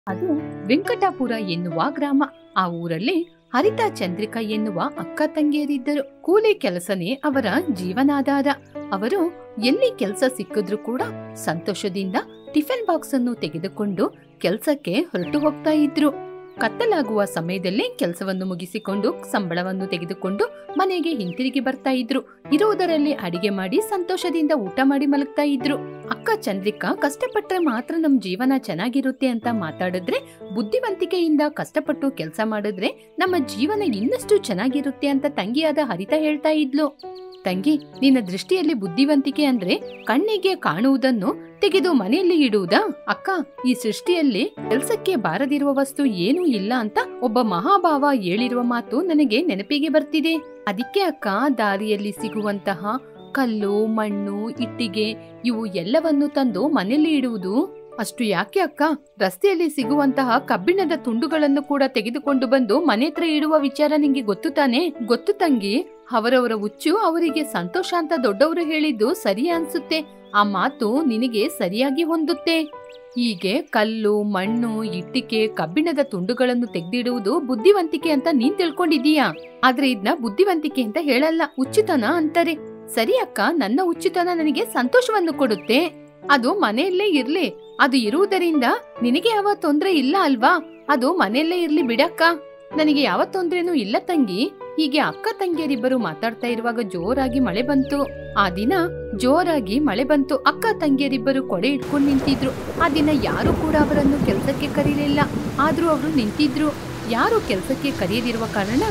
ಅದು ವೆಂಕಟಾಪುರ ಎನ್ನುವ ಗ್ರಾಮ. ಆ ಊರಲ್ಲಿ ಹರಿತಾ ಚಂದ್ರಿಕಾ ಎನ್ನುವ ಅಕ್ಕ ತಂಗಿಯರಿದ್ದರು. ಕೂಲಿ ಕೆಲಸನೇ ಅವರ ಜೀವನಾಧಾರ. ಅವರು ಎಲ್ಲಿ ಕೆಲಸ ಸಿಕ್ಕಿದ್ರು ಕೂಡ ಸಂತೋಷದಿಂದ ಟಿಫಿನ್ ಬಾಕ್ಸ್ ಅನ್ನು ತೆಗೆದುಕೊಂಡು ಕೆಲಸಕ್ಕೆ ಹೊರಟು ಹೋಗ್ತಾ ಇದ್ರು. ಕತ್ತಲಾಗುವ ಸಮಯದಲ್ಲಿ ಕೆಲಸವನ್ನು ಮುಗಿಸಿಕೊಂಡು ಸಂಬಳವನ್ನು ತೆಗೆದುಕೊಂಡು ಮನೆಗೆ ಹಿಂತಿರುಗಿ ಬರ್ತಾ ಇದ್ರು. ಇರುವುದರಲ್ಲಿ ಅಡಿಗೆ ಮಾಡಿ ಸಂತೋಷದಿಂದ ಊಟ ಮಾಡಿ ಮಲಗ್ತಾ ಇದ್ರು. ಅಕ್ಕ ಚಂದ್ರಿಕಾ ಕಷ್ಟಪಟ್ರೆ ಮಾತ್ರ ನಮ್ ಜೀವನ ಚೆನ್ನಾಗಿರುತ್ತೆ ಅಂತ ಮಾತಾಡಿದ್ರೆ, ಬುದ್ಧಿವಂತಿಕೆಯಿಂದ ಕಷ್ಟಪಟ್ಟು ಕೆಲಸ ಮಾಡಿದ್ರೆ ನಮ್ಮ ಜೀವನ ಇನ್ನಷ್ಟು ಚೆನ್ನಾಗಿರುತ್ತೆ ಅಂತ ತಂಗಿಯಾದ ಹರಿತಾ ಹೇಳ್ತಾ ಇದ್ಲು. ತಂಗಿ, ನಿನ್ನ ದೃಷ್ಟಿಯಲ್ಲಿ ಬುದ್ಧಿವಂತಿಕೆ ಅಂದ್ರೆ ಕಣ್ಣಿಗೆ ಕಾಣುವುದನ್ನು ತೆಗೆದು ಮನೆಯಲ್ಲಿ ಇಡುವುದಾ? ಅಕ್ಕ, ಈ ಸೃಷ್ಟಿಯಲ್ಲಿ ಕೆಲ್ಸಕ್ಕೆ ಬಾರದಿರುವ ವಸ್ತು ಏನೂ ಇಲ್ಲ ಅಂತ ಒಬ್ಬ ಮಹಾಭಾವ ಹೇಳಿರುವ ಮಾತು ನನಗೆ ನೆನಪಿಗೆ ಬರ್ತಿದೆ. ಅದಕ್ಕೆ ಅಕ್ಕ, ದಾರಿಯಲ್ಲಿ ಸಿಗುವಂತಹ ಕಲ್ಲು, ಮಣ್ಣು, ಇಟ್ಟಿಗೆ ಇವು ಎಲ್ಲವನ್ನು ತಂದು ಮನೆಯಲ್ಲಿ ಇಡುವುದು. ಅಷ್ಟು ಯಾಕೆ ಅಕ್ಕ, ರಸ್ತೆಯಲ್ಲಿ ಸಿಗುವಂತಹ ಕಬ್ಬಿಣದ ತುಂಡುಗಳನ್ನು ಕೂಡ ತೆಗೆದುಕೊಂಡು ಬಂದು ಮನೆ ಹತ್ರ ಇಡುವ ವಿಚಾರ ನಿಂಗೆ ಗೊತ್ತು ತಾನೆ? ಗೊತ್ತು ತಂಗಿ. ಅವರವರ ಹುಚ್ಚು ಅವರಿಗೆ ಸಂತೋಷ ಅಂತ ದೊಡ್ಡವರು ಹೇಳಿದ್ದು ಸರಿ ಅನ್ಸುತ್ತೆ. ಆ ಮಾತು ನಿನಗೆ ಸರಿಯಾಗಿ ಹೊಂದುತ್ತೆ. ಹೀಗೆ ಕಲ್ಲು, ಮಣ್ಣು, ಇಟ್ಟಿಗೆ, ಕಬ್ಬಿಣದ ತುಂಡುಗಳನ್ನು ತೆಗೆದಿಡುವುದು ಬುದ್ಧಿವಂತಿಕೆ ಅಂತ ನೀನ್ ತಿಳ್ಕೊಂಡಿದೀಯಾ? ಆದ್ರೆ ಇದನ್ನ ಬುದ್ಧಿವಂತಿಕೆ ಅಂತ ಹೇಳಲ್ಲ, ಹುಚ್ಚುತನ ಅಂತಾರೆ. ಸರಿ ಅಕ್ಕ, ನನ್ನ ಹುಚ್ಚುತನ ನನಗೆ ಸಂತೋಷವನ್ನು ಕೊಡುತ್ತೆ. ಅದು ಮನೆಯಲ್ಲೇ ಇರ್ಲಿ. ಅದು ಇರುವುದರಿಂದ ನಿನಗೆ ಯಾವ ತೊಂದ್ರೆ ಇಲ್ಲ ಅಲ್ವಾ? ಅದು ಮನೆಯಲ್ಲೇ ಇರ್ಲಿ ಬಿಡಕ್ಕ, ನನಗೆ ಯಾವ ತೊಂದ್ರೆನೂ ಇಲ್ಲ ತಂಗಿ. ಹೀಗೆ ಅಕ್ಕ ತಂಗಿಯರಿಬ್ಬರು ಮಾತಾಡ್ತಾ ಇರುವಾಗ ಜೋರಾಗಿ ಮಳೆ ಬಂತು. ಆ ದಿನ ಜೋರಾಗಿ ಮಳೆ ಬಂತು. ಅಕ್ಕ ತಂಗಿಯರಿಬ್ಬರು ಕೊಡೆ ಇಟ್ಕೊಂಡು ನಿಂತಿದ್ರು. ಆ ದಿನ ಯಾರು ಕೂಡ ಅವರನ್ನು ಕೆಲಸಕ್ಕೆ ಕರೀಲಿಲ್ಲ. ಆದ್ರೂ ಅವರು ನಿಂತಿದ್ರು. ಯಾರು ಕೆಲಸಕ್ಕೆ ಕರೆಯದಿರುವ ಕಾರಣ,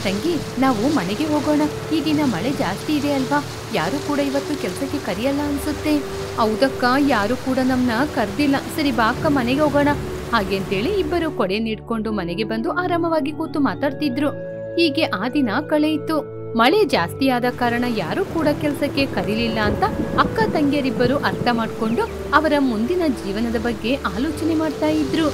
ತಂಗಿ ನಾವು ಮನೆಗೆ ಹೋಗೋಣ, ಈ ದಿನ ಮಳೆ ಜಾಸ್ತಿ ಇದೆ ಅಲ್ವಾ, ಯಾರು ಕೂಡ ಇವತ್ತು ಕೆಲಸಕ್ಕೆ ಕರೆಯಲ್ಲ ಅನ್ಸುತ್ತೆ. ಹೌದಕ್ಕ, ಯಾರು ಕೂಡ ನಮ್ನ ಕರ್ದಿಲ್ಲ. ಸರಿ ಬಾ ಅಕ್ಕ, ಮನೆಗೆ ಹೋಗೋಣ. ಹಾಗೆ ಅಂತೇಳಿ ಇಬ್ಬರು ಕೊಡೆ ನೀಡ್ಕೊಂಡು ಮನೆಗೆ ಬಂದು ಆರಾಮವಾಗಿ ಕೂತು ಮಾತಾಡ್ತಿದ್ರು. ಹೀಗೆ ಆ ದಿನ ಕಳೆಯಿತು. ಮಳೆ ಜಾಸ್ತಿ ಆದ ಕಾರಣ ಯಾರು ಕೂಡ ಕೆಲಸಕ್ಕೆ ಕರೀಲಿಲ್ಲ ಅಂತ ಅಕ್ಕ ತಂಗಿಯರಿಬ್ಬರು ಅರ್ಥ ಮಾಡ್ಕೊಂಡು ಅವರ ಮುಂದಿನ ಜೀವನದ ಬಗ್ಗೆ ಆಲೋಚನೆ ಮಾಡ್ತಾ ಇದ್ರು.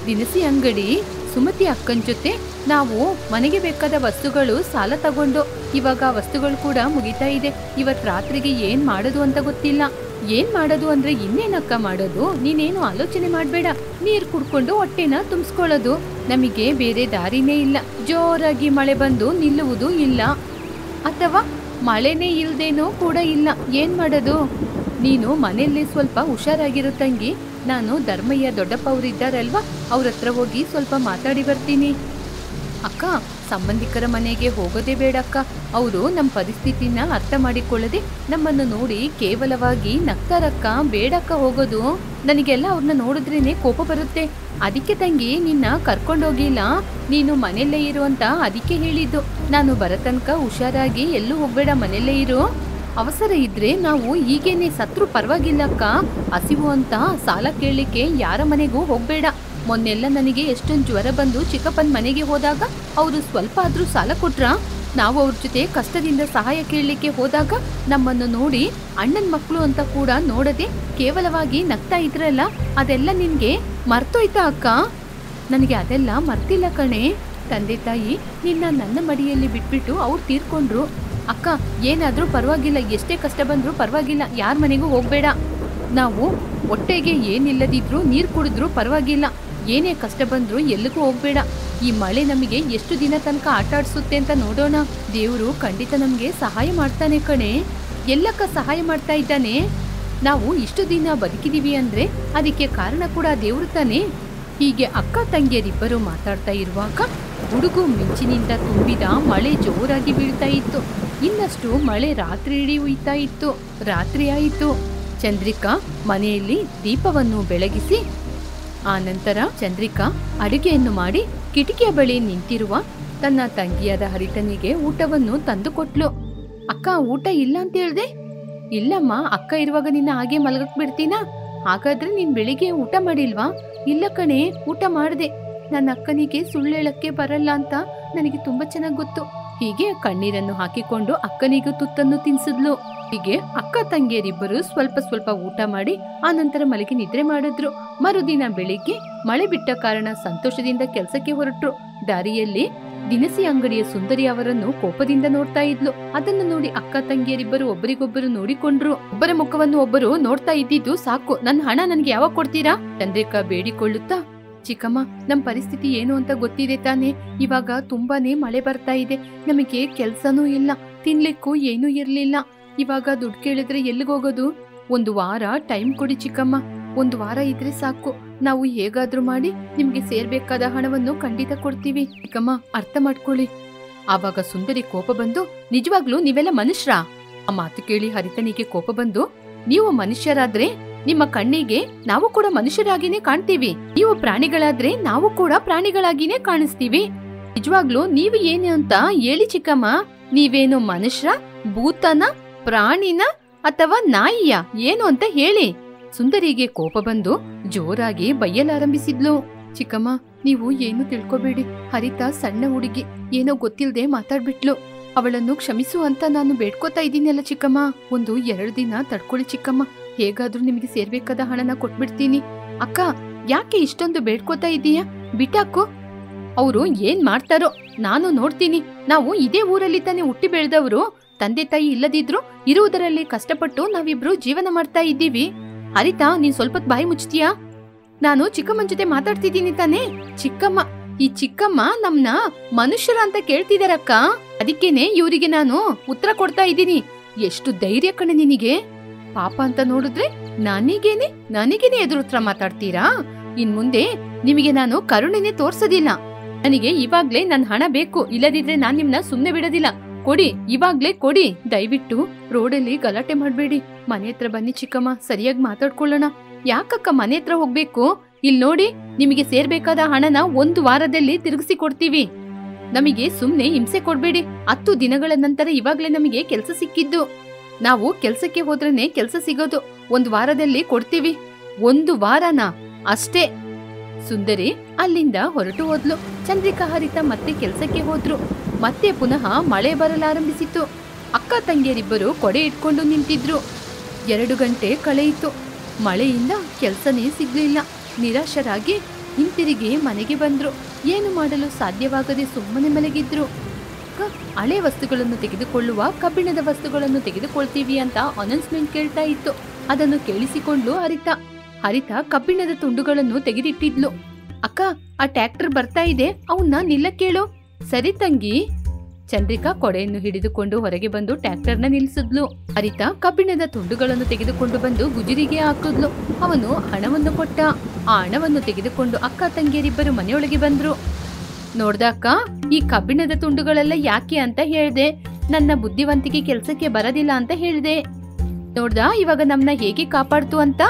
ದಿನಸಿ ಅಂಗಡಿ ಸುಮತಿ ಅಕ್ಕನ್ ಜೊತೆ ನಾವು ಮನೆಗೆ ಬೇಕಾದ ವಸ್ತುಗಳು ಸಾಲ ತಗೊಂಡು, ಇವಾಗ ವಸ್ತುಗಳು ಕೂಡ ಮುಗಿತಾ ಇದೆ. ಇವತ್ ರಾತ್ರಿಗೆ ಏನ್ ಮಾಡೋದು ಅಂತ ಗೊತ್ತಿಲ್ಲ. ಏನ್ ಮಾಡೋದು ಅಂದ್ರೆ ಇನ್ನೇನಕ್ಕ ಮಾಡೋದು, ನೀನೇನು ಆಲೋಚನೆ ಮಾಡ್ಬೇಡ. ನೀರ್ ಕುಡ್ಕೊಂಡು ಹೊಟ್ಟೆನ ತುಂಬಿಸ್ಕೊಳ್ಳೋದು, ನಮಗೆ ಬೇರೆ ದಾರಿನೇ ಇಲ್ಲ. ಜೋರಾಗಿ ಮಳೆ ಬಂದು ನಿಲ್ಲುವುದು ಇಲ್ಲ, ಅಥವಾ ಮಳೆನೇ ಇಲ್ದೇನೋ ಕೂಡ ಇಲ್ಲ. ಏನ್ ಮಾಡೋದು? ನೀನು ಮನೆಯಲ್ಲಿ ಸ್ವಲ್ಪ ಹುಷಾರಾಗಿರು ತಂಗಿ. ನಾನು ಧರ್ಮಯ್ಯ ದೊಡ್ಡಪ್ಪ ಅವ್ರು ಇದ್ದಾರಲ್ವಾ, ಅವ್ರ ಹತ್ರ ಹೋಗಿ ಸ್ವಲ್ಪ ಮಾತಾಡಿ ಬರ್ತೀನಿ. ಅಕ್ಕ, ಸಂಬಂಧಿಕರ ಮನೆಗೆ ಹೋಗೋದೇ ಬೇಡಕ್ಕ. ಅವರು ನಮ್ಮ ಪರಿಸ್ಥಿತಿನ ಅರ್ಥ ಮಾಡಿಕೊಳ್ಳದೆ ನಮ್ಮನ್ನು ನೋಡಿ ಕೇವಲವಾಗಿ ನಗ್ತಾರಕ್ಕ. ಬೇಡಕ್ಕ ಹೋಗೋದು. ನನಗೆಲ್ಲ ಅವ್ರನ್ನ ನೋಡಿದ್ರೇನೆ ಕೋಪ ಬರುತ್ತೆ. ಅದಕ್ಕೆ ತಂಗಿ ನಿನ್ನ ಕರ್ಕೊಂಡೋಗಿಲ್ಲ, ನೀನು ಮನೆಯಲ್ಲೇ ಇರು ಅಂತ ಅದಕ್ಕೆ ಹೇಳಿದ್ದು. ನಾನು ಬರತನಕ ಹುಷಾರಾಗಿ ಎಲ್ಲೂ ಹೋಗ್ಬೇಡ, ಮನೆಯಲ್ಲೇ ಇರು. ಅವಸರ ಇದ್ರೆ ನಾವು ಹೀಗೇನೆ ಸತ್ರು ಪರವಾಗಿಲ್ಲಕ್ಕ. ಹಸಿವು ಅಂತ ಸಾಲ ಕೇಳಲಿಕ್ಕೆ ಯಾರ ಮನೆಗೂ ಹೋಗ್ಬೇಡ. ಮೊನ್ನೆಲ್ಲ ನನಗೆ ಎಷ್ಟೊಂದು ಜ್ವರ ಬಂದು ಚಿಕ್ಕಪ್ಪನ ಮನೆಗೆ ಹೋದಾಗ ಅವರು ಸ್ವಲ್ಪ ಆದ್ರೂ ಸಾಲ ಕೊಟ್ರ? ನಾವು ಅವ್ರ ಜೊತೆ ಕಷ್ಟದಿಂದ ಸಹಾಯ ಕೇಳಲಿಕ್ಕೆ ಹೋದಾಗ ನಮ್ಮನ್ನು ನೋಡಿ ಅಣ್ಣನ ಮಕ್ಕಳು ಅಂತ ಕೂಡ ನೋಡದೆ ಕೇವಲವಾಗಿ ನಗ್ತಾ ಇದ್ರಲ್ಲ, ಅದೆಲ್ಲ ನಿನ್ಗೆ ಮರ್ತೋಯ್ತಾ ಅಕ್ಕ? ನನಗೆ ಅದೆಲ್ಲ ಮರ್ತಿಲ್ಲ ಕಣೆ. ತಂದೆ ತಾಯಿ ನಿನ್ನ ನನ್ನ ಮಡಿಯಲ್ಲಿ ಬಿಟ್ಬಿಟ್ಟು ಅವ್ರು ತೀರ್ಕೊಂಡ್ರು. ಅಕ್ಕ, ಏನಾದ್ರೂ ಪರವಾಗಿಲ್ಲ, ಎಷ್ಟೇ ಕಷ್ಟ ಬಂದ್ರೂ ಪರವಾಗಿಲ್ಲ, ಯಾರ ಮನೆಗೂ ಹೋಗ್ಬೇಡ. ನಾವು ಹೊಟ್ಟೆಗೆ ಏನಿಲ್ಲದಿದ್ರು ನೀರು ಕುಡಿದ್ರು ಪರವಾಗಿಲ್ಲ, ಏನೇ ಕಷ್ಟ ಬಂದ್ರು ಎಲ್ಲಿಗೂ ಹೋಗ್ಬೇಡ. ಈ ಮಳೆ ನಮಗೆ ಎಷ್ಟು ದಿನ ತನಕ ಆಟ ಆಡ್ಸುತ್ತೆ ಅಂತ ನೋಡೋಣ. ದೇವರು ಖಂಡಿತ ನಮ್ಗೆ ಸಹಾಯ ಮಾಡ್ತಾನೆ ಕಣೆ. ಎಲ್ಲಕ್ಕ ಸಹಾಯ ಮಾಡ್ತಾ ಇದ್ದಾನೆ. ನಾವು ಇಷ್ಟು ದಿನ ಬದುಕಿದೀವಿ ಅಂದ್ರೆ ಅದಕ್ಕೆ ಕಾರಣ ಕೂಡ ದೇವ್ರು ತಾನೆ. ಹೀಗೆ ಅಕ್ಕ ತಂಗಿಯರಿಬ್ಬರು ಮಾತಾಡ್ತಾ ಇರುವಾಗ ಗುಡುಗು ಮಿಂಚಿನಿಂದ ತುಂಬಿದ ಮಳೆ ಜೋರಾಗಿ ಬೀಳ್ತಾ ಇತ್ತು. ಇನ್ನಷ್ಟು ಮಳೆ ರಾತ್ರಿ ಇಡೀ ಹುಯ್ತಾ ಇತ್ತು. ರಾತ್ರಿ ಆಯಿತು. ಚಂದ್ರಿಕಾ ಮನೆಯಲ್ಲಿ ದೀಪವನ್ನು ಬೆಳಗಿಸಿ, ಆ ನಂತರ ಚಂದ್ರಿಕಾ ಅಡುಗೆಯನ್ನು ಮಾಡಿ ಕಿಟಕಿಯ ಬಳಿ ನಿಂತಿರುವ ತನ್ನ ತಂಗಿಯಾದ ಹರಿತನಿಗೆ ಊಟವನ್ನು ತಂದು ಕೊಟ್ಲು. ಅಕ್ಕ, ಊಟ ಇಲ್ಲ ಅಂತ ಹೇಳ್ದೆ? ಇಲ್ಲಮ್ಮ, ಅಕ್ಕ ಇರುವಾಗ ನಿನ್ನ ಹಾಗೆ ಮಲಗಕ್ ಬಿಡ್ತೀನಾ? ಹಾಗಾದ್ರೆ ನೀನ್ ಬೆಳಿಗ್ಗೆ ಊಟ ಮಾಡಿಲ್ವಾ? ಇಲ್ಲ ಕಣೆ, ಊಟ ಮಾಡ್ದೆ. ನನ್ನ ಅಕ್ಕನಿಗೆ ಸುಳ್ಳು ಹೇಳಕ್ಕೆ ಬರಲ್ಲ ಅಂತ ನನಗೆ ತುಂಬಾ ಚೆನ್ನಾಗ್ ಗೊತ್ತು. ಹೀಗೆ ಕಣ್ಣೀರನ್ನು ಹಾಕಿಕೊಂಡು ಅಕ್ಕನಿಗೂ ತುತ್ತನ್ನು ತಿನ್ಸಿದ್ಲು. ಹೀಗೆ ಅಕ್ಕ ತಂಗಿಯರಿಬ್ಬರು ಸ್ವಲ್ಪ ಸ್ವಲ್ಪ ಊಟ ಮಾಡಿ ಆ ನಂತರ ಮಲಗಿ ನಿದ್ರೆ ಮಾಡಿದ್ರು. ಮರುದಿನ ಬೆಳಿಗ್ಗೆ ಮಳೆ ಬಿಟ್ಟ ಕಾರಣ ಸಂತೋಷದಿಂದ ಕೆಲಸಕ್ಕೆ ಹೊರಟ್ರು. ದಾರಿಯಲ್ಲಿ ದಿನಸಿ ಅಂಗಡಿಯ ಸುಂದರಿ ಅವರನ್ನು ಕೋಪದಿಂದ ನೋಡ್ತಾ ಇದ್ಲು. ಅದನ್ನು ನೋಡಿ ಅಕ್ಕ ತಂಗಿಯರಿಬ್ಬರು ಒಬ್ಬರಿಗೊಬ್ಬರು ನೋಡಿಕೊಂಡ್ರು. ಒಬ್ಬರ ಮುಖವನ್ನು ಒಬ್ಬರು ನೋಡ್ತಾ ಇದ್ದಿದ್ದು ಸಾಕು. ನನ್ನ ಹಣ ನನ್ಗೆ ಯಾವಾಗ ಕೊಡ್ತೀರಾ? ಚಂದ್ರಿಕಾ ಬೇಡಿಕೊಳ್ಳುತ್ತಾ, ಚಿಕ್ಕಮ್ಮ, ನಮ್ ಪರಿಸ್ಥಿತಿ ಏನು ಅಂತ ಗೊತ್ತಿದೆ ತಾನೆ. ಇವಾಗ ತುಂಬಾನೇ ಮಳೆ ಬರ್ತಾ ಇದೆ, ನಮಗೆ ಕೆಲ್ಸನೂ ಇಲ್ಲ, ತಿನ್ಲಿಕ್ಕೂ ಏನೂ ಇರ್ಲಿಲ್ಲ. ಇವಾಗ ದುಡ್ಡು ಕೇಳಿದ್ರೆ ಎಲ್ಲಿಗೋಗೋದು? 1 ವಾರ ಟೈಮ್ ಕೊಡಿ ಚಿಕ್ಕಮ್ಮ. 1 ವಾರ ಇದ್ರೆ ಸಾಕು, ನಾವು ಹೇಗಾದ್ರೂ ಮಾಡಿ ನಿಮ್ಗೆ ಸೇರ್ಬೇಕಾದ ಹಣವನ್ನು ಖಂಡಿತ ಕೊಡ್ತೀವಿ. ಚಿಕ್ಕಮ್ಮ, ಅರ್ಥ ಮಾಡ್ಕೊಳ್ಳಿ. ಆವಾಗ ಸುಂದರಿ ಕೋಪ ಬಂದು, ನಿಜವಾಗ್ಲೂ ನೀವೆಲ್ಲ ಮನುಷ್ಯರಾ? ಆ ಮಾತು ಕೇಳಿ ಹರಿತನಿಗೆ ಕೋಪ ಬಂದು, ನೀವು ಮನುಷ್ಯರಾದ್ರೆ ನಿಮ್ಮ ಕಣ್ಣಿಗೆ ನಾವು ಕೂಡ ಮನುಷ್ಯರಾಗಿನೇ ಕಾಣ್ತೀವಿ, ನೀವು ಪ್ರಾಣಿಗಳಾದ್ರೆ ನಾವು ಕೂಡ ಪ್ರಾಣಿಗಳಾಗಿನೇ ಕಾಣಿಸ್ತೀವಿ. ನಿಜವಾಗ್ಲೂ ನೀವು ಏನು ಅಂತ ಹೇಳಿ ಚಿಕ್ಕಮ್ಮ. ನೀವೇನು ಮನುಷ್ಯ, ಭೂತನ, ಪ್ರಾಣಿನ ಅಥವಾ ನಾಯಿಯ, ಏನು ಅಂತ ಹೇಳಿ. ಸುಂದರಿಗೆ ಕೋಪ ಬಂದು ಜೋರಾಗಿ ಬೈಯಲಾರಂಭಿಸಿದ್ಲು. ಚಿಕ್ಕಮ್ಮ, ನೀವು ಏನು ತಿಳ್ಕೊಬೇಡಿ. ಹರಿತಾ ಸಣ್ಣ ಹುಡುಗಿ, ಏನೋ ಗೊತ್ತಿಲ್ದೆ ಮಾತಾಡ್ಬಿಟ್ಲು. ಅವಳನ್ನು ಕ್ಷಮಿಸು ಅಂತ ನಾನು ಬೇಡ್ಕೋತಾ ಇದ್ದೀನಲ್ಲ ಚಿಕ್ಕಮ್ಮ. 1-2 ದಿನ ತಡ್ಕೊಳ್ಳಿ ಚಿಕ್ಕಮ್ಮ, ಹೇಗಾದ್ರೂ ನಿಮಗೆ ಸೇರ್ಬೇಕಾದ ಹಣನ ಕೊಟ್ಬಿಡ್ತೀನಿ. ಅಕ್ಕ, ಯಾಕೆ ಇಷ್ಟೊಂದು ಬೇಡ್ಕೋತಾ ಇದೀಯಾ? ಬಿಟ್ಟಾಕು. ಅವರು ಏನ್ ಮಾಡ್ತಾರೋ ನಾನು ನೋಡ್ತೀನಿ. ನಾವು ಇದೇ ಊರಲ್ಲಿ ತಾನೇ ಹುಟ್ಟಿ ಬೆಳೆದವರು. ತಂದೆ ತಾಯಿ ಇಲ್ಲದಿದ್ರು ಇರುವುದರಲ್ಲಿ ಕಷ್ಟಪಟ್ಟು ನಾವಿಬ್ರು ಜೀವನ ಮಾಡ್ತಾ ಇದ್ದೀವಿ. ಹರಿತಾ, ನೀನ್ ಸ್ವಲ್ಪ ಬಾಯಿ ಮುಚ್ತೀಯಾ? ನಾನು ಚಿಕ್ಕಮ್ಮನ ಜೊತೆ ಮಾತಾಡ್ತಿದ್ದೀನಿ ತಾನೇ. ಚಿಕ್ಕಮ್ಮ, ಈ ಚಿಕ್ಕಮ್ಮ ನಮ್ನ ಮನುಷ್ಯರ ಅಂತ ಕೇಳ್ತಿದಾರಕ್ಕ. ಅದಕ್ಕೇನೆ ಇವರಿಗೆ ನಾನು ಉತ್ತರ ಕೊಡ್ತಾ ಇದ್ದೀನಿ. ಎಷ್ಟು ಧೈರ್ಯ ಕಣೆ ನಿನಗೆ? ಪಾಪ ಅಂತ ನೋಡಿದ್ರೆ ನನಗೇನೆ ಎದುರುತ್ತರ ಮಾತಾಡ್ತೀರಾ? ಇನ್ ಮುಂದೆ ನಿಮಗೆ ನಾನು ಕರುಣೆನೆ ತೋರ್ಸೋದಿಲ್ಲ. ನನಗೆ ಇವಾಗ್ಲೇ ನನ್ ಹಣ ಬೇಕು, ಇಲ್ಲದಿದ್ರೆ ನಾನ್ ನಿಮ್ನ ಸುಮ್ನೆ ಬಿಡೋದಿಲ್ಲ. ಕೊಡಿ, ಇವಾಗ್ಲೇ ಕೊಡಿ. ದಯವಿಟ್ಟು ರೋಡಲ್ಲಿ ಗಲಾಟೆ ಮಾಡ್ಬೇಡಿ. ಮನೆ ಹತ್ರ ಬನ್ನಿ ಚಿಕ್ಕಮ್ಮ, ಸರಿಯಾಗಿ ಮಾತಾಡ್ಕೊಳ್ಳೋಣ. ಯಾಕಕ್ಕ ಮನೆ ಹತ್ರ ಹೋಗ್ಬೇಕು? ಇಲ್ ನೋಡಿ, ನಿಮಗೆ ಸೇರ್ಬೇಕಾದ ಹಣನ 1 ವಾರದಲ್ಲಿ ತಿರುಗಿಸಿ ಕೊಡ್ತೀವಿ. ನಮಗೆ ಸುಮ್ನೆ ಹಿಂಸೆ ಕೊಡ್ಬೇಡಿ. 10 ದಿನಗಳ ನಂತರ ಇವಾಗ್ಲೇ ನಮಗೆ ಕೆಲ್ಸ ಸಿಕ್ಕಿದ್ದು. ನಾವು ಕೆಲ್ಸಕ್ಕೆ ಹೋದ್ರೇನೆ ಕೆಲ್ಸ ಸಿಗೋದು. 1 ವಾರದಲ್ಲಿ ಕೊಡ್ತೀವಿ. 1 ವಾರನಾ? ಅಷ್ಟೇ. ಸುಂದರಿ ಅಲ್ಲಿಂದ ಹೊರಟು ಹೋದ್ಲು. ಚಂದ್ರಿಕಾ, ಹರಿತ ಮತ್ತೆ ಕೆಲ್ಸಕ್ಕೆ ಹೋದ್ರು. ಮತ್ತೆ ಪುನಃ ಮಳೆ ಬರಲಾರಂಭಿಸಿತು. ಅಕ್ಕ ತಂಗಿಯರಿಬ್ಬರು ಕೊಡೆ ಇಟ್ಕೊಂಡು ನಿಂತಿದ್ರು. 2 ಗಂಟೆ ಕಳೆಯಿತು. ಮಳೆಯಿಂದ ಕೆಲ್ಸನೇ ಸಿಗ್ಲಿಲ್ಲ. ನಿರಾಶರಾಗಿ ಹಿಂತಿರುಗಿ ಮನೆಗೆ ಬಂದ್ರು. ಏನು ಮಾಡಲು ಸಾಧ್ಯವಾಗದೆ ಸುಮ್ಮನೆ ಮಲಗಿದ್ರು. ಹಳೆ ವಸ್ತುಗಳನ್ನು ತೆಗೆದುಕೊಳ್ಳುವ, ಕಬ್ಬಿಣದ ವಸ್ತುಗಳನ್ನು ತೆಗೆದುಕೊಳ್ತೀವಿ ಅಂತ ಅನೌನ್ಸ್ಮೆಂಟ್ ಕೇಳ್ತಾ ಇತ್ತು. ಅದನ್ನು ಕೇಳಿಸಿಕೊಂಡು ಹರಿತ ಕಬ್ಬಿಣದ ತುಂಡುಗಳನ್ನು ತೆಗೆದಿಟ್ಟಿದ್ಲು. ಅಕ್ಕ, ಆ ಟ್ರ್ಯಾಕ್ಟರ್ ಬರ್ತಾ ಇದೆ, ಅವನ್ನ ನಿಲ್ಲಕ್ಕೇಳು. ಸರಿ ತಂಗಿ. ಚಂದ್ರಿಕಾ ಕೊಡೆಯನ್ನು ಹಿಡಿದುಕೊಂಡು ಹೊರಗೆ ಬಂದು ಟ್ರ್ಯಾಕ್ಟರ್ನ ನಿಲ್ಲಿಸಿದ್ಲು. ಹರಿತ ಕಬ್ಬಿಣದ ತುಂಡುಗಳನ್ನು ತೆಗೆದುಕೊಂಡು ಬಂದು ಗುಜರಿಗೆ ಹಾಕಿದ್ಲು. ಅವನು ಹಣವನ್ನು ಕೊಟ್ಟ. ಆ ಹಣವನ್ನು ತೆಗೆದುಕೊಂಡು ಅಕ್ಕ ತಂಗಿಯರಿಬ್ಬರು ಮನೆಯೊಳಗೆ ಬಂದ್ರು. ನೋಡ್ದ ಅಕ್ಕ, ಈ ಕಬ್ಬಿಣದ ತುಂಡುಗಳೆಲ್ಲ ಯಾಕೆ ಅಂತ ಹೇಳ್ದೆ. ನನ್ನ ಬುದ್ಧಿವಂತಿಕೆ ಕೆಲ್ಸಕ್ಕೆ ಬರೋದಿಲ್ಲ ಅಂತ ಹೇಳ್ದೆ. ನೋಡ್ದ ಇವಾಗ ನಮ್ನ ಹೇಗೆ ಕಾಪಾಡ್ತು ಅಂತ.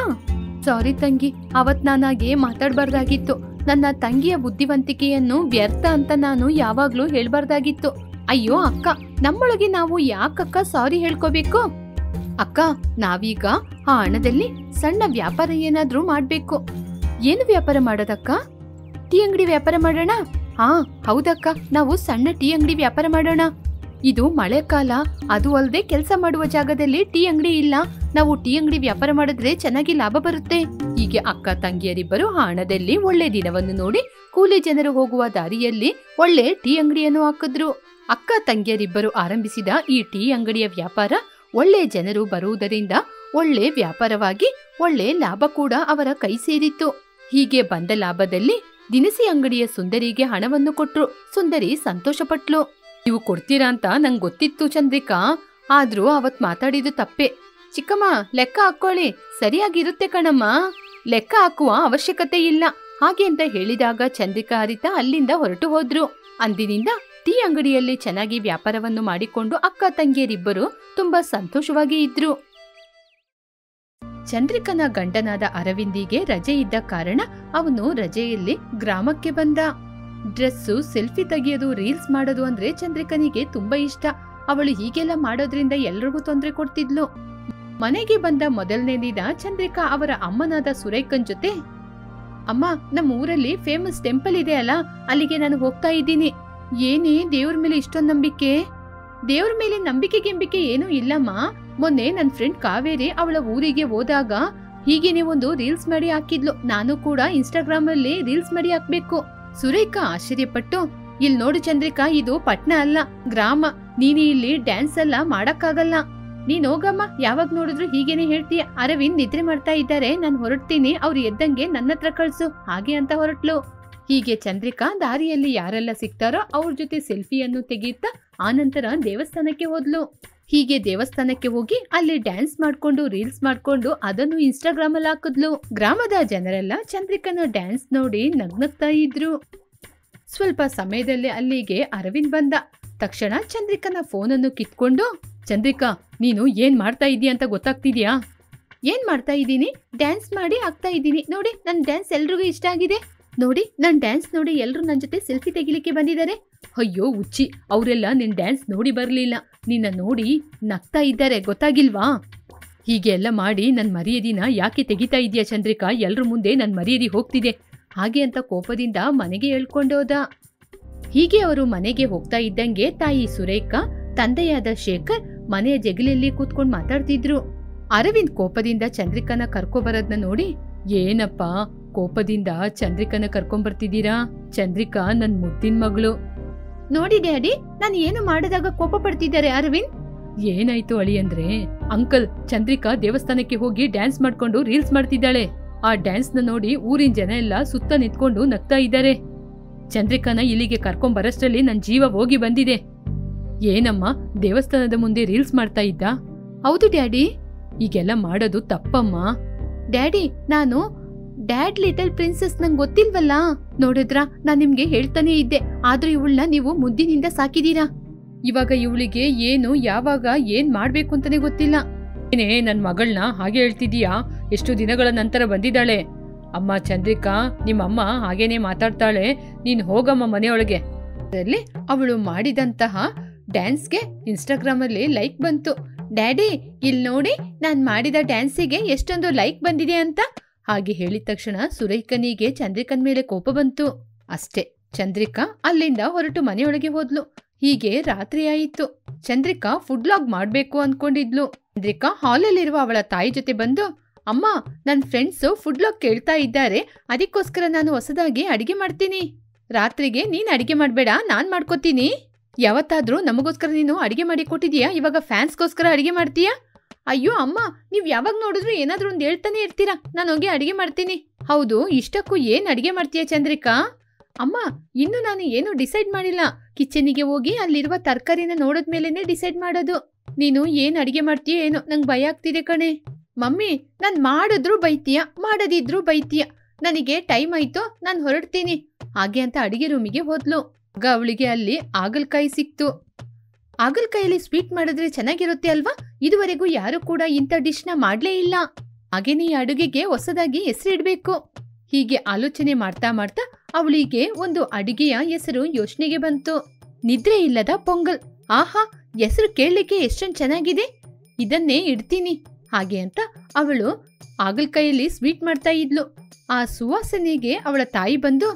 ಸಾರಿ ತಂಗಿ, ಅವತ್ ನಾನಾಗೆ ಮಾತಾಡ್ಬಾರ್ದಾಗಿತ್ತು. ನನ್ನ ತಂಗಿಯ ಬುದ್ಧಿವಂತಿಕೆಯನ್ನು ವ್ಯರ್ಥ ಅಂತ ನಾನು ಯಾವಾಗ್ಲೂ ಹೇಳ್ಬಾರ್ದಾಗಿತ್ತು. ಅಯ್ಯೋ ಅಕ್ಕ, ನಮ್ಮೊಳಗೆ ನಾವು ಯಾಕಕ್ಕ ಸಾರಿ ಹೇಳ್ಕೋಬೇಕು? ಅಕ್ಕ, ನಾವೀಗ ಆ ಹಣದಲ್ಲಿ ಸಣ್ಣ ವ್ಯಾಪಾರ ಏನಾದ್ರೂ ಮಾಡ್ಬೇಕು. ಏನು ವ್ಯಾಪಾರ ಮಾಡೋದಕ್ಕ? ಟೀ ಅಂಗಡಿ ವ್ಯಾಪಾರ ಮಾಡೋಣ. ಹಾ ಹೌದಕ್ಕ, ನಾವು ಸಣ್ಣ ಟೀ ಅಂಗಡಿ ವ್ಯಾಪಾರ ಮಾಡೋಣ. ಇದು ಮಳೆಕಾಲ, ಅದು ಅಲ್ಲದೆ ಕೆಲಸ ಮಾಡುವ ಜಾಗದಲ್ಲಿ ಟೀ ಅಂಗಡಿ ಇಲ್ಲ. ನಾವು ಟೀ ಅಂಗಡಿ ವ್ಯಾಪಾರ ಮಾಡಿದ್ರೆ ಚೆನ್ನಾಗಿ ಲಾಭ ಬರುತ್ತೆ. ಹೀಗೆ ಅಕ್ಕ ತಂಗಿಯರಿಬ್ಬರು ಆ ಹಣದಲ್ಲಿ ಒಳ್ಳೆ ದಿನವನ್ನು ನೋಡಿ ಕೂಲಿ ಜನರು ಹೋಗುವ ದಾರಿಯಲ್ಲಿ ಒಳ್ಳೆ ಟೀ ಅಂಗಡಿಯನ್ನು ಹಾಕಿದ್ರು. ಅಕ್ಕ ತಂಗಿಯರಿಬ್ಬರು ಆರಂಭಿಸಿದ ಈ ಟೀ ಅಂಗಡಿಯ ವ್ಯಾಪಾರ ಒಳ್ಳೆ ಜನರು ಬರುವುದರಿಂದ ಒಳ್ಳೆ ವ್ಯಾಪಾರವಾಗಿ ಒಳ್ಳೆ ಲಾಭ ಕೂಡ ಅವರ ಕೈ ಸೇರಿತ್ತು. ಹೀಗೆ ಬಂದ ಲಾಭದಲ್ಲಿ ದಿನಸಿ ಅಂಗಡಿಯ ಸುಂದರಿಗೆ ಹಣವನ್ನು ಕೊಟ್ರು. ಸುಂದರಿ ಸಂತೋಷಪಟ್ಲು. ನೀವು ಕೊಡ್ತೀರಾ ಅಂತ ನಂಗೆ ಗೊತ್ತಿತ್ತು ಚಂದ್ರಿಕಾ, ಆದ್ರೂ ಅವತ್ ಮಾತಾಡಿದ್ದು ತಪ್ಪೆ. ಚಿಕ್ಕಮ್ಮ, ಲೆಕ್ಕ ಹಾಕೊಳ್ಳಿ, ಸರಿಯಾಗಿರುತ್ತೆ ಕಣಮ್ಮ, ಲೆಕ್ಕ ಹಾಕುವ ಅವಶ್ಯಕತೆ ಇಲ್ಲ ಹಾಗೆ ಅಂತ ಹೇಳಿದಾಗ ಚಂದ್ರಿಕಾ ಹರಿತ ಅಲ್ಲಿಂದ ಹೊರಟು ಹೋದ್ರು. ಅಂದಿನಿಂದ ಟೀ ಅಂಗಡಿಯಲ್ಲಿ ಚೆನ್ನಾಗಿ ವ್ಯಾಪಾರವನ್ನು ಮಾಡಿಕೊಂಡು ಅಕ್ಕ ತಂಗಿಯರಿಬ್ಬರು ತುಂಬಾ ಸಂತೋಷವಾಗಿ ಇದ್ರು. ಚಂದ್ರಿಕನ ಗಂಡನಾದ ಅರವಿಂದಿಗೆ ರಜೆ ಇದ್ದ ಕಾರಣ ಅವನು ರಜೆಯಲ್ಲಿ ಗ್ರಾಮಕ್ಕೆ ಬಂದ. ಡ್ರೆಸ್ಸು, ಸೆಲ್ಫಿ ತೆಗೆಯೋದು, ರೀಲ್ಸ್ ಮಾಡೋದು ಅಂದ್ರೆ ಚಂದ್ರಿಕನಿಗೆ ತುಂಬಾ ಇಷ್ಟ. ಅವಳು ಹೀಗೆಲ್ಲ ಮಾಡೋದ್ರಿಂದ ಎಲ್ರಿಗೂ ತೊಂದರೆ ಕೊಡ್ತಿದ್ಲು. ಮನೆಗೆ ಬಂದ ಮೊದಲನೇ ದಿನ ಚಂದ್ರಿಕಾ ಅವರ ಅಮ್ಮನಾದ ಸುರೇಖನ್ ಜೊತೆ, ಅಮ್ಮ, ನಮ್ಮ ಊರಲ್ಲಿ ಫೇಮಸ್ ಟೆಂಪಲ್ ಇದೆ ಅಲ್ಲ, ಅಲ್ಲಿಗೆ ನಾನು ಹೋಗ್ತಾ ಇದ್ದೀನಿ. ಏನೇ ದೇವ್ರ ಮೇಲೆ ಇಷ್ಟೊಂದು ನಂಬಿಕೆ? ದೇವ್ರ ಮೇಲೆ ನಂಬಿಕೆ ಏನೂ ಇಲ್ಲಮ್ಮ. ಮೊನ್ನೆ ನನ್ನ ಫ್ರೆಂಡ್ ಕಾವೇರಿ ಅವಳ ಊರಿಗೆ ಹೋದಾಗ ಹೀಗೇನೆ ಒಂದು ರೀಲ್ಸ್ ಮಾಡಿ ಹಾಕಿದ್ಲು. ನಾನು ಕೂಡ ಇನ್ಸ್ಟಾಗ್ರಾಮ್ ಅಲ್ಲಿ ರೀಲ್ಸ್ ಮಾಡಿ ಹಾಕ್ಬೇಕು. ಸುರೇಖಾ ಆಶ್ಚರ್ಯಪಟ್ಟು, ಇಲ್ ನೋಡು ಚಂದ್ರಿಕಾ, ಇದು ಪಟ್ನ ಅಲ್ಲ, ಗ್ರಾಮ. ನೀನು ಇಲ್ಲಿ ಡ್ಯಾನ್ಸ್ ಎಲ್ಲ ಮಾಡಕ್ಕಾಗಲ್ಲ. ನೀನ್ ಹೋಗಮ್ಮ, ಯಾವಾಗ ನೋಡಿದ್ರು ಹೀಗೇನೆ ಹೇಳ್ತೀಯ. ಅರವಿಂದ್ ನಿದ್ರೆ ಮಾಡ್ತಾ ಇದ್ದಾರೆ, ನಾನ್ ಹೊರಡ್ತೀನಿ, ಅವ್ರು ಎದ್ದಂಗೆ ನನ್ನ ಹತ್ರ ಕಳ್ಸು ಹಾಗೆ ಅಂತ ಹೊರಟ್ಲು. ಹೀಗೆ ಚಂದ್ರಿಕಾ ದಾರಿಯಲ್ಲಿ ಯಾರೆಲ್ಲ ಸಿಗ್ತಾರೋ ಅವ್ರ ಜೊತೆ ಸೆಲ್ಫಿಯನ್ನು ತೆಗೆಯುತ್ತಾ ಆನಂತರ ದೇವಸ್ಥಾನಕ್ಕೆ ಹೋದ್ಲು. ಹೀಗೆ ದೇವಸ್ಥಾನಕ್ಕೆ ಹೋಗಿ ಅಲ್ಲಿ ಡ್ಯಾನ್ಸ್ ಮಾಡ್ಕೊಂಡು ರೀಲ್ಸ್ ಮಾಡ್ಕೊಂಡು ಅದನ್ನು ಇನ್ಸ್ಟಾಗ್ರಾಮ್ ಅಲ್ಲಿ ಹಾಕಿದ್ಲು. ಗ್ರಾಮದ ಜನರೆಲ್ಲ ಚಂದ್ರಿಕನ ಡ್ಯಾನ್ಸ್ ನೋಡಿ ನಗ್ನಗ್ತಾ ಇದ್ರು. ಸ್ವಲ್ಪ ಸಮಯದಲ್ಲಿ ಅಲ್ಲಿಗೆ ಅರವಿಂದ್ ಬಂದ. ತಕ್ಷಣ ಚಂದ್ರಿಕನ ಫೋನನ್ನು ಕಿತ್ಕೊಂಡು, ಚಂದ್ರಿಕಾ ನೀನು ಏನ್ ಮಾಡ್ತಾ ಇದೀಯ ಅಂತ ಗೊತ್ತಾಗ್ತಿದ್ಯಾ? ಏನ್ ಮಾಡ್ತಾ ಇದ್ದೀನಿ? ಡ್ಯಾನ್ಸ್ ಮಾಡಿ ಆಗ್ತಾ ಇದ್ದೀನಿ ನೋಡಿ. ನನ್ ಡ್ಯಾನ್ಸ್ ಎಲ್ರಿಗೂ ಇಷ್ಟ ಆಗಿದೆ ನೋಡಿ. ನನ್ ಡ್ಯಾನ್ಸ್ ನೋಡಿ ಎಲ್ರು ನನ್ ಜೊತೆ ಸೆಲ್ಫಿ ತೆಗಿಲಿಕ್ಕೆ ಬಂದಿದ್ದಾರೆ. ಅಯ್ಯೋ ಹುಚ್ಚಿ, ಅವರೆಲ್ಲ ನಿನ್ ಡ್ಯಾನ್ಸ್ ನೋಡಿ ಬರ್ಲಿಲ್ಲ, ನಿನ್ನ ನೋಡಿ ನಗ್ತಾ ಇದ್ದಾರೆ, ಗೊತ್ತಾಗಿಲ್ವಾ? ಹೀಗೆ ಎಲ್ಲ ಮಾಡಿ ನನ್ ಮರ್ಯಾದಿನ ಯಾಕೆ ತೆಗಿತಾ ಇದೀಯ ಚಂದ್ರಿಕಾ? ಎಲ್ರ ಮುಂದೆ ನನ್ ಮರ್ಯಾದೆ ಹೋಗ್ತಿದೆ ಹಾಗೆ ಅಂತ ಕೋಪದಿಂದ ಮನೆಗೆ ಹೇಳ್ಕೊಂಡೋದ. ಹೀಗೆ ಅವರು ಮನೆಗೆ ಹೋಗ್ತಾ ಇದ್ದಂಗೆ ತಾಯಿ ಸುರೇಖಾ, ತಂದೆಯಾದ ಶೇಖರ್ ಮನೆಯ ಜಗಲಲ್ಲಿ ಕೂತ್ಕೊಂಡು ಮಾತಾಡ್ತಿದ್ರು. ಅರವಿಂದ್ ಕೋಪದಿಂದ ಚಂದ್ರಿಕನ ಕರ್ಕೊಬರೋದ್ನ ನೋಡಿ, ಏನಪ್ಪಾ ಕೋಪದಿಂದ ಚಂದ್ರಿಕನ ಕರ್ಕೊಂಬರ್ತಿದ್ದೀರಾ? ಚಂದ್ರಿಕಾ ನನ್ ಮುದ್ದಿನ ಮಗಳು. ನೋಡಿ ಡ್ಯಾಡಿ, ನಾನು ಏನು ಮಾಡಿದಾಗ ಕೋಪ ಪಡ್ತಿದ್ದಾರೆ ಅರವಿಂದ್. ಏನಾಯ್ತು ಅಳಿ ಅಂದ್ರೆ, ಅಂಕಲ್ ಚಂದ್ರಿಕಾ ದೇವಸ್ಥಾನಕ್ಕೆ ಹೋಗಿ ಡ್ಯಾನ್ಸ್ ಮಾಡ್ಕೊಂಡು ರೀಲ್ಸ್ ಮಾಡ್ತಿದ್ದಾಳೆ. ಆ ಡ್ಯಾನ್ಸ್ ನ ನೋಡಿ ಊರಿನ ಜನ ಎಲ್ಲ ಸುತ್ತ ನಿಂತ್ಕೊಂಡು ನಗ್ತಾ ಇದ್ದಾರೆ. ಚಂದ್ರಿಕಾನ ಇಲ್ಲಿಗೆ ಕರ್ಕೊಂಬರಷ್ಟರಲ್ಲಿ ನನ್ ಜೀವ ಹೋಗಿ ಬಂದಿದೆ. ಏನಮ್ಮ ದೇವಸ್ಥಾನದ ಮುಂದೆ ರೀಲ್ಸ್ ಮಾಡ್ತಾ ಇದ್ದ? ಹೌದು ಡ್ಯಾಡಿ. ಈಗೆಲ್ಲ ಮಾಡೋದು ತಪ್ಪಮ್ಮ. ಡ್ಯಾಡಿ, ನಾನು ಡ್ಯಾಡ್ ಲಿಟಲ್ ಪ್ರಿನ್ಸೆಸ್ ನಂಗೆ ಗೊತ್ತಿಲ್ವಲ್ಲ. ನೋಡಿದ್ರ, ನಾನ್ ನಿಮ್ಗೆ ಹೇಳ್ತಾನೆ ಇದ್ದೆ, ಆದ್ರೂ ಇವಳನ್ನ ನೀವು ಮುದ್ದಿನಿಂದ ಸಾಕಿದೀರಾ. ಇವಾಗ ಇವಳಿಗೆ ಏನು ಯಾವಾಗ ಏನ್ ಮಾಡ್ಬೇಕು ಅಂತಾನೆ ಗೊತ್ತಿಲ್ಲ. ಏನೇ ನನ್ ಮಗಳನ್ನ ಹಾಗೆ ಹೇಳ್ತಿದೀಯಾ? ಎಷ್ಟು ದಿನಗಳ ನಂತರ ಬಂದಿದ್ದಾಳೆ ಅಮ್ಮ ಚಂದ್ರಿಕಾ. ನಿಮ್ಮಮ್ಮ ಹಾಗೇನೆ ಮಾತಾಡ್ತಾಳೆ, ನೀನ್ ಹೋಗಮ್ಮ ಮನೆಯೊಳಗೆ. ಅದರಲ್ಲಿ ಅವಳು ಮಾಡಿದಂತಹ ಡ್ಯಾನ್ಸ್ಗೆ ಇನ್ಸ್ಟಾಗ್ರಾಮ್ ಅಲ್ಲಿ ಲೈಕ್ ಬಂತು. ಡ್ಯಾಡಿ, ಇಲ್ಲಿ ನೋಡಿ, ನಾನ್ ಮಾಡಿದ ಡ್ಯಾನ್ಸಿಗೆ ಎಷ್ಟೊಂದು ಲೈಕ್ ಬಂದಿದೆ ಅಂತ. ಹಾಗೆ ಹೇಳಿದ ತಕ್ಷಣ ಸುರೇಖನಿಗೆ ಚಂದ್ರಿಕನ್ ಮೇಲೆ ಕೋಪ ಬಂತು. ಅಷ್ಟೇ, ಚಂದ್ರಿಕಾ ಅಲ್ಲಿಂದ ಹೊರಟು ಮನೆಯೊಳಗೆ ಹೋದ್ಲು. ಹೀಗೆ ರಾತ್ರಿ ಆಯಿತು. ಚಂದ್ರಿಕಾ ಫುಡ್ ಲಾಗ್ ಮಾಡ್ಬೇಕು ಅನ್ಕೊಂಡಿದ್ಲು. ಚಂದ್ರಿಕಾ ಹಾಲಲ್ಲಿರುವ ಅವಳ ತಾಯಿ ಜೊತೆ ಬಂದು, ಅಮ್ಮ, ನನ್ ಫ್ರೆಂಡ್ಸು ಫುಡ್ ಲಾಗ್ ಕೇಳ್ತಾ ಇದ್ದಾರೆ, ಅದಕ್ಕೋಸ್ಕರ ನಾನು ಹೊಸದಾಗಿ ಅಡಿಗೆ ಮಾಡ್ತೀನಿ. ರಾತ್ರಿಗೆ ನೀನ್ ಅಡಿಗೆ ಮಾಡ್ಬೇಡ, ನಾನ್ ಮಾಡ್ಕೋತೀನಿ. ಯಾವತ್ತಾದ್ರೂ ನಮಗೋಸ್ಕರ ನೀನು ಅಡಿಗೆ ಮಾಡಿ ಕೊಟ್ಟಿದೀಯಾ? ಇವಾಗ ಫ್ಯಾನ್ಸ್ಗೋಸ್ಕರ ಅಡಿಗೆ ಮಾಡ್ತೀಯಾ? ಅಯ್ಯೋ ಅಮ್ಮ, ನೀವ್ ಯಾವಾಗ ನೋಡಿದ್ರು ಏನಾದ್ರೂ ಒಂದ್ ಹೇಳ್ತಾನೆ ಇರ್ತೀರಾ. ನಾನು ಹೋಗಿ ಅಡಿಗೆ ಮಾಡ್ತೀನಿ. ಹೌದು, ಇಷ್ಟಕ್ಕೂ ಏನ್ ಅಡಿಗೆ ಮಾಡ್ತೀಯಾ ಚಂದ್ರಿಕಾ? ಅಮ್ಮ, ಇನ್ನು ನಾನು ಏನು ಡಿಸೈಡ್ ಮಾಡಿಲ್ಲ. ಕಿಚನಿಗೆ ಹೋಗಿ ಅಲ್ಲಿರುವ ತರಕಾರಿನ ನೋಡೋದ್ಮೇಲೆನೆ ಡಿಸೈಡ್ ಮಾಡೋದು. ನೀನು ಏನ್ ಅಡಿಗೆ ಮಾಡ್ತೀಯ ಏನೋ, ನಂಗೆ ಭಯ ಆಗ್ತಿದೆ ಕಣೆ. ಮಮ್ಮಿ, ನಾನ್ ಮಾಡಿದ್ರು ಬೈತೀಯ, ಮಾಡದಿದ್ರು ಬೈತೀಯ. ನನಗೆ ಟೈಮ್ ಆಯ್ತು, ನಾನ್ ಹೊರಡ್ತೀನಿ ಹಾಗೆ ಅಂತ ಅಡಿಗೆ ರೂಮಿಗೆ ಹೋದ್ಲು. ಆಗ ಅವಳಿಗೆ ಅಲ್ಲಿ ಆಗಲ್ಕಾಯಿ ಸಿಕ್ತು. ಆಗಲ್ಕಾಯಲ್ಲಿ ಸ್ವೀಟ್ ಮಾಡಿದ್ರೆ ಚೆನ್ನಾಗಿರುತ್ತೆ ಅಲ್ವಾ? ಇದುವರೆಗೂ ಯಾರು ಕೂಡ ಇಂಥ ಡಿಶ್ನ ಮಾಡ್ಲೇ ಇಲ್ಲ. ಹಾಗೇನೇ ಈ ಅಡುಗೆಗೆ ಹೊಸದಾಗಿ ಹೆಸರಿಡ್ಬೇಕು. ಹೀಗೆ ಆಲೋಚನೆ ಮಾಡ್ತಾ ಮಾಡ್ತಾ ಅವಳಿಗೆ ಒಂದು ಅಡಿಗೆಯ ಹೆಸರು ಯೋಚನೆಗೆ ಬಂತು. ನಿದ್ರೆ ಇಲ್ಲದ ಪೊಂಗಲ್. ಆಹಾ, ಹೆಸರು ಕೇಳಲಿಕ್ಕೆ ಎಷ್ಟೊಂದು ಚೆನ್ನಾಗಿದೆ, ಇದನ್ನೇ ಇಡ್ತೀನಿ ಹಾಗೆ ಅಂತ ಅವಳು ಆಗಲ್ಕಾಯಲ್ಲಿ ಸ್ವೀಟ್ ಮಾಡ್ತಾ ಇದ್ಲು. ಆ ಸುವಾಸನೆಗೆ ಅವಳ ತಾಯಿ ಬಂದು,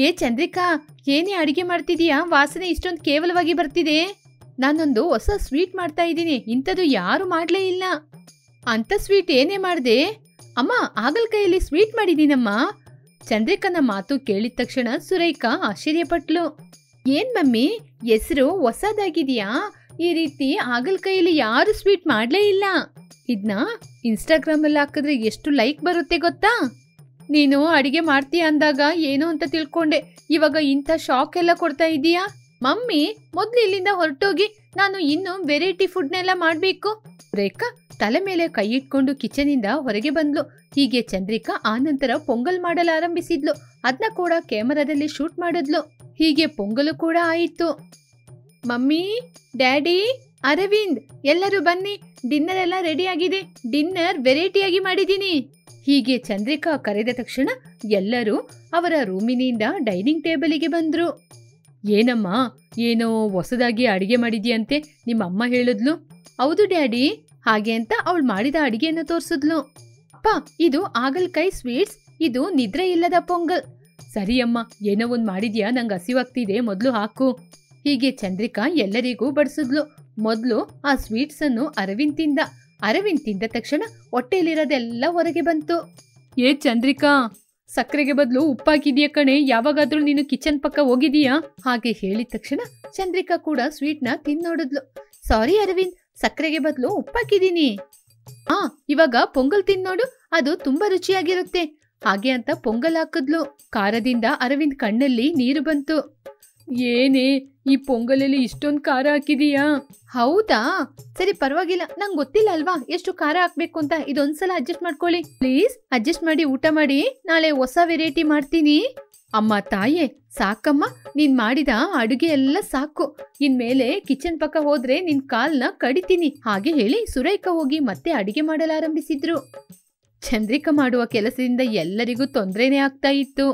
ಏ ಚಂದ್ರಿಕಾ, ಏನೇ ಅಡಿಗೆ ಮಾಡ್ತಿದೀಯಾ? ವಾಸನೆ ಇಷ್ಟೊಂದು ಕೇವಲವಾಗಿ ಬರ್ತಿದೆ. ನಾನೊಂದು ಹೊಸ ಸ್ವೀಟ್ ಮಾಡ್ತಾ ಇದ್ದೀನಿ, ಇಂಥದ್ದು ಯಾರು ಮಾಡ್ಲೇ ಇಲ್ಲ. ಅಂತ ಸ್ವೀಟ್ ಏನೇ ಮಾಡ್ದೆ? ಅಮ್ಮ, ಆಗಲ್ಕಾಯಲ್ಲಿ ಸ್ವೀಟ್ ಮಾಡಿದೀನಮ್ಮ. ಚಂದ್ರಿಕನ ಮಾತು ಕೇಳಿದ ತಕ್ಷಣ ಸುರೇಖಾ ಆಶ್ಚರ್ಯಪಟ್ಲು. ಏನ್ ಮಮ್ಮಿ, ಹೆಸರು ಹೊಸದಾಗಿದೆಯಾ? ಈ ರೀತಿ ಆಗಲ್ಕಾಯಲ್ಲಿ ಯಾರು ಸ್ವೀಟ್ ಮಾಡ್ಲೇ ಇಲ್ಲ. ಇದನ್ನ ಇನ್ಸ್ಟಾಗ್ರಾಮ್ ಅಲ್ಲಿ ಹಾಕಿದ್ರೆ ಎಷ್ಟು ಲೈಕ್ ಬರುತ್ತೆ ಗೊತ್ತಾ? ನೀನು ಅಡಿಗೆ ಮಾಡ್ತೀಯ ಅಂದಾಗ ಏನು ಅಂತ ತಿಳ್ಕೊಂಡೆ, ಇವಾಗ ಇಂಥ ಶಾಕ್ ಎಲ್ಲ ಕೊಡ್ತಾ ಇದೀಯಾ? ಮಮ್ಮಿ, ಮೊದ್ಲು ಇಲ್ಲಿಂದ ಹೊರಟೋಗಿ, ನಾನು ಇನ್ನು ವೆರೈಟಿ ಫುಡ್ನೆಲ್ಲ ಮಾಡ್ಬೇಕು. ರೇಖಾ ತಲೆ ಮೇಲೆ ಕೈ ಇಟ್ಕೊಂಡು ಕಿಚನಿಂದ ಹೊರಗೆ ಬಂದ್ಲು. ಹೀಗೆ ಚಂದ್ರಿಕಾ ಆನಂತರ ಪೊಂಗಲ್ ಮಾಡಲಾರಂಭಿಸಿದ್ಲು. ಅದನ್ನ ಕೂಡ ಕ್ಯಾಮರಾದಲ್ಲಿ ಶೂಟ್ ಮಾಡಿದ್ಲು. ಹೀಗೆ ಪೊಂಗಲು ಕೂಡ ಆಯಿತು. ಮಮ್ಮಿ, ಡ್ಯಾಡಿ, ಅರವಿಂದ್, ಎಲ್ಲರೂ ಬನ್ನಿ, ಡಿನ್ನರ್ ಎಲ್ಲ ರೆಡಿ ಆಗಿದೆ. ಡಿನ್ನರ್ ವೆರೈಟಿಯಾಗಿ ಮಾಡಿದ್ದೀನಿ. ಹೀಗೆ ಚಂದ್ರಿಕಾ ಕರೆದ ತಕ್ಷಣ ಎಲ್ಲರೂ ಅವರ ರೂಮಿನಿಂದ ಡೈನಿಂಗ್ ಟೇಬಲಿಗೆ ಬಂದ್ರು. ಏನಮ್ಮ, ಏನೋ ಹೊಸದಾಗಿ ಅಡಿಗೆ ಮಾಡಿದ್ಯಂತೆ, ನಿಮ್ಮ ಅಮ್ಮ ಹೇಳಿದ್ಲು. ಹೌದು ಡ್ಯಾಡಿ, ಹಾಗೆ ಅಂತ ಅವಳು ಮಾಡಿದ ಅಡಿಗೆಯನ್ನು ತೋರಿಸಿದ್ಲು. ಅಪ್ಪ, ಇದು ಆಗಲ್ಕಾಯಿ ಸ್ವೀಟ್ಸ್, ಇದು ನಿದ್ರೆ ಇಲ್ಲದ ಪೊಂಗಲ್. ಸರಿ ಅಮ್ಮ, ಏನೋ ಒಂದು ಮಾಡಿದ್ಯಾ, ನಂಗೆ ಹಸಿವಾಗ್ತಿದೆ, ಮೊದಲು ಹಾಕು. ಹೀಗೆ ಚಂದ್ರಿಕಾ ಎಲ್ಲರಿಗೂ ಬಡಿಸಿದ್ಲು. ಮೊದಲು ಆ ಸ್ವೀಟ್ಸ್ ಅನ್ನು ಅರವಿಂದ್ ತಿಂದ. ಅರವಿಂದ್ ತಿಂದ ತಕ್ಷಣ ಹೊಟ್ಟೆಯಲ್ಲಿರೋದೆಲ್ಲ ಹೊರಗೆ ಬಂತು. ಏ ಚಂದ್ರಿಕಾ, ಸಕ್ಕರೆಗೆ ಬದಲು ಉಪ್ಪಾಕಿದ್ಯಾ ಕಣೆ, ಯಾವಾಗಾದ್ರೂ ನೀನು ಕಿಚನ್ ಪಕ್ಕ ಹೋಗಿದೀಯಾ? ಹಾಗೆ ಹೇಳಿದ ತಕ್ಷಣ ಚಂದ್ರಿಕಾ ಕೂಡ ಸ್ವೀಟ್ನ ತಿನ್ನೋಡಿದ್ಲು. ಸಾರಿ ಅರವಿಂದ್, ಸಕ್ಕರೆಗೆ ಬದಲು ಉಪ್ಪಾಕಿದೀನಿ. ಇವಾಗ ಪೊಂಗಲ್ ತಿನ್ನೋಡು, ಅದು ತುಂಬಾ ರುಚಿಯಾಗಿರುತ್ತೆ. ಹಾಗೆ ಅಂತ ಪೊಂಗಲ್ ಹಾಕಿದ್ಲು. ಖಾರದಿಂದ ಅರವಿಂದ್ ಕಣ್ಣಲ್ಲಿ ನೀರು ಬಂತು. ಏನೇ ಈ ಪೊಂಗಲಲ್ಲಿ ಇಷ್ಟೊಂದು ಖಾರ ಹಾಕಿದೀಯಾ? ಹೌದಾ, ಸರಿ ಪರವಾಗಿಲ್ಲ, ನಂಗೆ ಗೊತ್ತಿಲ್ಲ ಅಲ್ವಾ ಎಷ್ಟು ಖಾರ ಹಾಕ್ಬೇಕು ಅಂತ. ಇದೊಂದ್ಸಲ ಅಡ್ಜಸ್ಟ್ ಮಾಡ್ಕೊಳ್ಳಿ ಪ್ಲೀಸ್. ಅಡ್ಜಸ್ಟ್ ಮಾಡಿ ಊಟ ಮಾಡಿ, ನಾಳೆ ಹೊಸ ವೆರೈಟಿ ಮಾಡ್ತೀನಿ. ಅಮ್ಮ ತಾಯೇ, ಸಾಕಮ್ಮ, ನೀನ್ ಮಾಡಿದ ಅಡುಗೆ ಎಲ್ಲ ಸಾಕು. ಇನ್ಮೇಲೆ ಕಿಚನ್ ಪಕ್ಕ ಹೋದ್ರೆ ನಿನ್ ಕಾಲ್ನ ಕಡಿತೀನಿ. ಹಾಗೆ ಹೇಳಿ ಸುರೇಖಾ ಹೋಗಿ ಮತ್ತೆ ಅಡಿಗೆ ಮಾಡಲಾರಂಭಿಸಿದ್ರು. ಚಂದ್ರಿಕಾ ಮಾಡುವ ಕೆಲಸದಿಂದ ಎಲ್ಲರಿಗೂ ತೊಂದರೆನೇ ಆಗ್ತಾ ಇತ್ತು.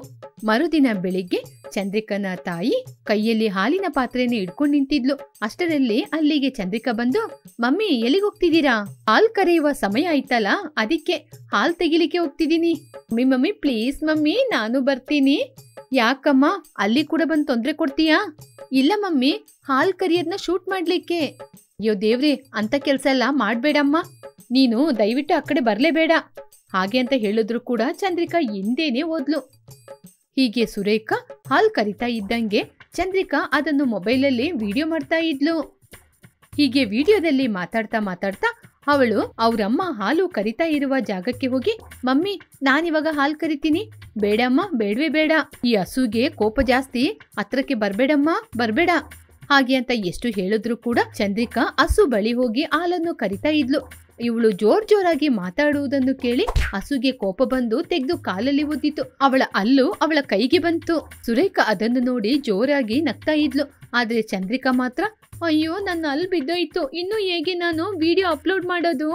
ಮರುದಿನ ಬೆಳಿಗ್ಗೆ ಚಂದ್ರಿಕನ ತಾಯಿ ಕೈಯಲ್ಲಿ ಹಾಲಿನ ಪಾತ್ರೆಯನ್ನು ಹಿಡ್ಕೊಂಡು ನಿಂತಿದ್ಲು. ಅಷ್ಟರಲ್ಲಿ ಅಲ್ಲಿಗೆ ಚಂದ್ರಿಕಾ ಬಂದು, ಮಮ್ಮಿ ಎಲ್ಲಿಗೆ ಹೋಗ್ತಿದ್ದೀರಾ? ಹಾಲ್ ಕರೆಯುವ ಸಮಯ ಆಯ್ತಲ್ಲ, ಅದಕ್ಕೆ ಹಾಲ್ ತೆಗಿಲಿಕ್ಕೆ ಹೋಗ್ತಿದ್ದೀನಿ. ಮಮ್ಮಿ ಪ್ಲೀಸ್ ಮಮ್ಮಿ, ನಾನು ಬರ್ತೀನಿ. ಯಾಕಮ್ಮ, ಅಲ್ಲಿ ಕೂಡ ಬಂದು ತೊಂದರೆ ಕೊಡ್ತೀಯಾ? ಇಲ್ಲ ಮಮ್ಮಿ, ಹಾಲ್ ಕರಿಯೋದನ್ನ ಶೂಟ್ ಮಾಡ್ಲಿಕ್ಕೆ. ಅಯ್ಯೋ ದೇವ್ರೆ, ಅಂತ ಕೆಲ್ಸ ಎಲ್ಲ ಮಾಡ್ಬೇಡಮ್ಮ, ನೀನು ದಯವಿಟ್ಟು ಆ ಕಡೆ ಬರ್ಲೇಬೇಡ. ಹಾಗೆ ಅಂತ ಹೇಳಿದ್ರು ಕೂಡ ಚಂದ್ರಿಕಾ ಹಿಂದೇನೆ ಹೋದ್ಲು. ಹೀಗೆ ಸುರೇಖಾ ಹಾಲ್ ಕರಿತಾ ಇದ್ದಂಗೆ ಚಂದ್ರಿಕಾ ಅದನ್ನು ಮೊಬೈಲಲ್ಲಿ ವಿಡಿಯೋ ಮಾಡ್ತಾ ಇದ್ಲು. ಹೀಗೆ ವಿಡಿಯೋದಲ್ಲಿ ಮಾತಾಡ್ತಾ ಮಾತಾಡ್ತಾ ಅವಳು ಅವರಮ್ಮ ಹಾಲು ಕರಿತಾ ಇರುವ ಜಾಗಕ್ಕೆ ಹೋಗಿ, ಮಮ್ಮಿ ನಾನಿವಾಗ ಹಾಲ್ ಕರಿತೀನಿ. ಬೇಡಮ್ಮ, ಬೇಡವೇ ಬೇಡ, ಈ ಹಸುಗೆ ಕೋಪ ಜಾಸ್ತಿ, ಹತ್ರಕ್ಕೆ ಬರ್ಬೇಡಮ್ಮ, ಬರ್ಬೇಡ. ಹಾಗೆ ಅಂತ ಎಷ್ಟು ಹೇಳಿದ್ರು ಕೂಡ ಚಂದ್ರಿಕಾ ಹಸು ಬಳಿ ಹೋಗಿ ಹಾಲನ್ನು ಕರಿತಾ ಇದ್ಲು. ಇವಳು ಜೋರಾಗಿ ಮಾತಾಡುವುದನ್ನು ಕೇಳಿ ಹಸುಗೆ ಕೋಪ ಬಂದು ತೆಗೆದು ಕಾಲಲ್ಲಿ ಒದ್ದಿತು. ಅವಳ ಹಲ್ಲು ಅವಳ ಕೈಗೆ ಬಂತು. ಸುರೇಖಾ ಅದನ್ನು ನೋಡಿ ಜೋರಾಗಿ ನಗ್ತಾ ಇದ್ಲು. ಆದ್ರೆ ಚಂದ್ರಿಕಾ ಮಾತ್ರ, ಅಯ್ಯೋ ನನ್ನ ಹಲ್ಲು ಬಿದ್ದೋಯ್ತು, ಇನ್ನು ಹೇಗೆ ನಾನು ವಿಡಿಯೋ ಅಪ್ಲೋಡ್ ಮಾಡೋದು?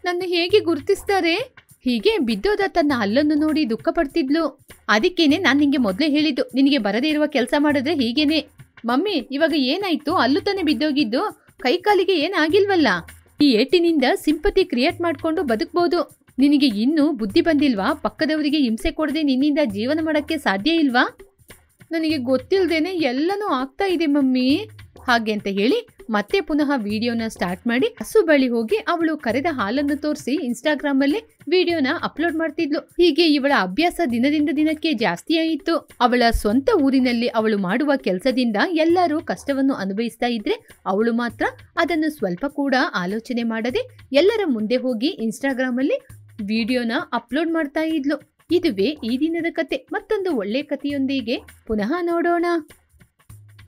ನನ್ನ ಹೇಗೆ ಗುರುತಿಸ್ತಾರೆ? ಹೀಗೆ ಬಿದ್ದೋದ ತನ್ನ ಹಲ್ಲನ್ನು ನೋಡಿ ದುಃಖ ಪಡ್ತಿದ್ಲು. ಅದಕ್ಕೇನೆ ನಾನ್ ನಿಂಗೆ ಮೊದ್ಲೇ ಹೇಳಿದ್ದು, ನಿನಗೆ ಬರದೇ ಇರುವ ಕೆಲಸ ಮಾಡಿದ್ರೆ ಹೀಗೇನೆ. ಮಮ್ಮಿ ಇವಾಗ ಏನಾಯ್ತು? ಹಲ್ಲು ತಾನೇ ಬಿದ್ದೋಗಿದ್ದು, ಕೈ ಕಾಲಿಗೆ ಏನಾಗಿಲ್ವಲ್ಲ? ಈ ಏಟಿನಿಂದ ಸಿಂಪತಿ ಕ್ರಿಯೇಟ್ ಮಾಡ್ಕೊಂಡು ಬದುಕ್ಬೋದು. ನಿನಗೆ ಇನ್ನೂ ಬುದ್ಧಿ ಬಂದಿಲ್ವಾ? ಪಕ್ಕದವರಿಗೆ ಹಿಂಸೆ ಕೊಡದೆ ನಿನ್ನಿಂದ ಜೀವನ ಮಾಡಕ್ಕೆ ಸಾಧ್ಯ ಇಲ್ವಾ? ನನಗೆ ಗೊತ್ತಿಲ್ದೇನೆ ಎಲ್ಲನೂ ಆಗ್ತಾ ಇದೆ ಮಮ್ಮಿ. ಹಾಗೆ ಅಂತ ಹೇಳಿ ಮತ್ತೆ ಪುನಃ ವಿಡಿಯೋನ ಸ್ಟಾರ್ಟ್ ಮಾಡಿ ಹಸು ಬಳಿ ಹೋಗಿ ಅವಳು ಕರೆದ ಹಾಲನ್ನು ತೋರಿಸಿ ಇನ್ಸ್ಟಾಗ್ರಾಮ್ ಅಲ್ಲಿ ವಿಡಿಯೋನ ಅಪ್ಲೋಡ್ ಮಾಡ್ತಿದ್ಲು. ಹೀಗೆ ಇವಳ ಅಭ್ಯಾಸ ದಿನದಿಂದ ದಿನಕ್ಕೆ ಜಾಸ್ತಿ ಆಯಿತು. ಅವಳ ಸ್ವಂತ ಊರಿನಲ್ಲಿ ಅವಳು ಮಾಡುವ ಕೆಲಸದಿಂದ ಎಲ್ಲರೂ ಕಷ್ಟವನ್ನು ಅನುಭವಿಸ್ತಾ ಇದ್ರೆ ಅವಳು ಮಾತ್ರ ಅದನ್ನು ಸ್ವಲ್ಪ ಕೂಡ ಆಲೋಚನೆ ಮಾಡದೆ ಎಲ್ಲರ ಮುಂದೆ ಹೋಗಿ ಇನ್ಸ್ಟಾಗ್ರಾಮ್ ಅಲ್ಲಿ ವಿಡಿಯೋನ ಅಪ್ಲೋಡ್ ಮಾಡ್ತಾ ಇದ್ಲು. ಇದುವೇ ಈ ದಿನದ ಕತೆ. ಮತ್ತೊಂದು ಒಳ್ಳೆ ಕಥೆಯೊಂದಿಗೆ ಪುನಃ ನೋಡೋಣ.